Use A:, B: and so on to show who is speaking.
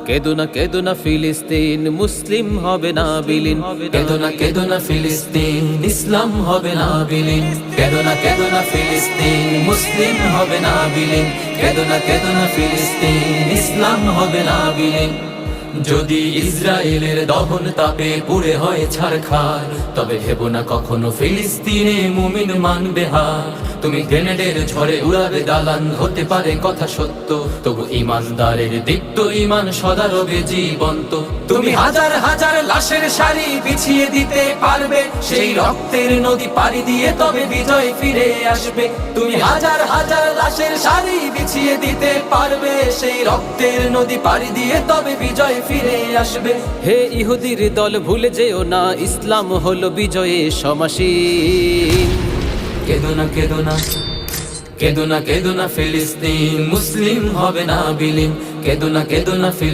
A: কেদো না ফিলিস্তিন, মুসলিম হবে না বিলীন।
B: কেদো না ফিলিস্তিন, ইসলাম হবে না বিলীন। কেদো না ফিলিস্তিন, মুসলিম হবে না বিলীন। কেদো না ফিলিস্তিন, ইসলাম হবে না বিলীন। যদি ইসরায়েলের দহন তাপে পুড়ে হয় ছারখার, তবে ভেবো না কখনো ফিলিস্তিনে মুমিন মানবে হার। তুমি গ্রেনেডের ঝড়ে উড়াবে দালান, হতে পারে কথা সত্য, তবু ইমানদারের দীপ্ত ইমান সদা রবে জীবন্ত। তুমি হাজার হাজার লাশের সারি বিছিয়ে দিতে পারবে, সেই রক্তের নদী পাড়ি দিয়ে তবে বিজয় ফিরে আসবে। তুমি হাজার হাজার লাশের সারি বিছিয়ে দিতে পারবে, সেই রক্তের নদী পাড়ি দিয়ে তবে বিজয় ফিরে আসবে।
A: হে ইহুদির দল ভুলে যেও না, ইসলাম হলো বিজয়ে সমাসীন।
B: কেদো না ফিলিস্তিন, মুসলিম হবে না বিলীন। কেদো না